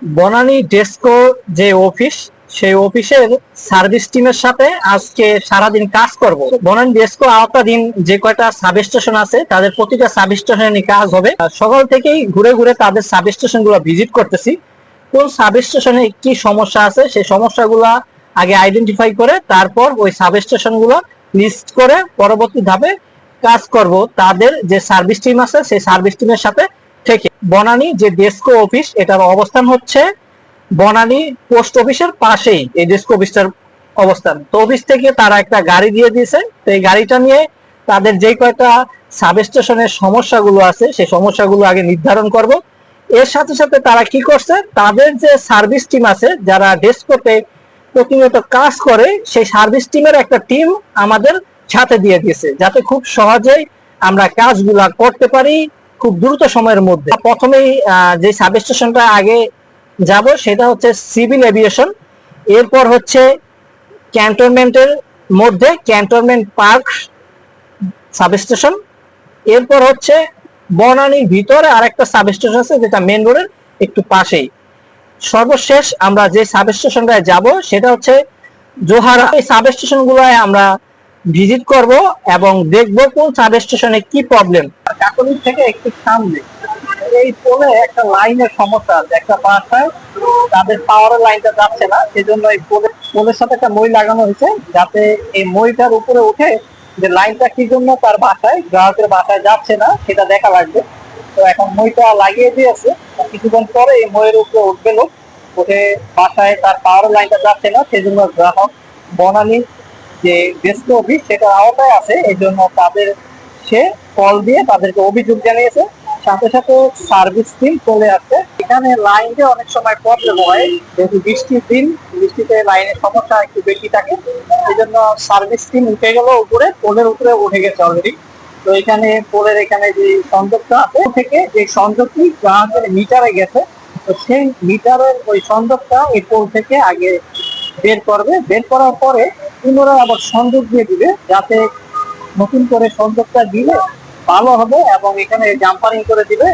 বনানী ডেস্কো যে অফিস, সেই অফিসের সার্ভিস টিমের সাথে আজকে সারাদিন কাজ করব। বনানী ডেস্কো আওতাধীন যে কয়টা সাব স্টেশন আছে তাদের প্রতিটা সাব স্টেশনে কাজ হবে। সকাল থেকেই ঘুরে ঘুরে তাদের সাব স্টেশন গুলো ভিজিট করতেছি। কোন সাব স্টেশনে কি সমস্যা আছে সেই সমস্যাগুলা আগে আইডেন্টিফাই করে তারপর ওই সাব স্টেশন গুলো লিস্ট করে পরবর্তী ধাপে কাজ করব তাদের যে সার্ভিস টিম আছে সেই সার্ভিস টিমের সাথে থেকে। বনানী যে ডেস্কো অফিস, এটার অবস্থান হচ্ছে বনানী পোস্ট অফিসের পাশেই এই ডেস্কো অফিসটার অবস্থান। তো অফিস থেকে তারা একটা গাড়ি দিয়ে দিয়েছে, তো এই গাড়িটা নিয়ে তাদের যে কয়টা সাব স্টেশনের সমস্যাগুলো আছে সেই সমস্যাগুলো আগে নির্ধারণ করব। এর সাথে সাথে তারা কি করছে, তাদের যে সার্ভিস টিম আছে যারা ডেস্কোতে প্রতিনিয়ত কাজ করে সেই সার্ভিস টিমের একটা টিম আমাদের সাথে দিয়ে দিয়েছে, যাতে খুব সহজেই আমরা কাজগুলা করতে পারি খুব দ্রুত সময়ের মধ্যে। প্রথমেই যে সাব স্টেশনটা আগে যাব সেটা হচ্ছে সিভিল এভিয়েশন, এরপর হচ্ছে ক্যান্টনমেন্টের মধ্যে ক্যান্টনমেন্ট পার্ক সাব স্টেশন, এরপর হচ্ছে বনানীর ভিতরে আরেকটা সাব স্টেশন আছে যেটা মেন রোডের একটু পাশেই। সর্বশেষ আমরা যে সাব স্টেশনটায় যাব সেটা হচ্ছে জোহারা। এই সাব স্টেশন গুলায় আমরা ভিজিট করব এবং দেখব কোন সাব স্টেশনে কি প্রবলেম। কাকলির থেকে একটু সামনে এই পোলে একটা লাইনের সমস্যা আছে, একটা বাসায় তাদের পাওয়ারের লাইনটা যাচ্ছে না, সেজন্য এই পোলের সাথে একটা মই লাগানো হয়েছে, যাতে এই মইটার উপরে উঠে যে লাইনটা কি জন্য তার বাসায় গ্রাহকের বাসায় যাচ্ছে না সেটা দেখা লাগবে। তো এখন মইটা লাগিয়ে দিয়েছে, কিছুক্ষণ পরে এই মইয়ের উপরে উঠবে লোক, উঠে বাসায় তার পাওয়ারের লাইনটা যাচ্ছে না, সেজন্য গ্রাহক বনানী যে ডেস্কো অফিস সেটা আওতায় আছে, এই জন্য তাদের সে কল দিয়ে তাদেরকে অভিযোগ জানিয়েছে। সাথে সাথে সার্ভিস টিম চলে আসছে। এখানে লাইনে অনেক সময় প্রবলেম হয়, যেহেতু বৃষ্টির দিন, বৃষ্টিতে লাইনের সমস্যা একটু বেশি থাকে, এই জন্য সার্ভিস টিম উঠে গেল উপরে, পোলের উপরে উঠে গেছে অলরেডি। তো এখানে পোলের এখানে যে সংযোগটা আছে থেকে যে সংযোগটি গ্রাহকের মিটারে গেছে, তো সেই মিটারের ওই সংযোগটা এই পোল থেকে আগে বের করবে, বের করার পরে পুনরায় আবার সংযোগ দিয়ে দিবে, যাতে নতুন করে সংযোগটা দিলে ভালো হবে এবং এখানে জাম্পারিং করে দিবে।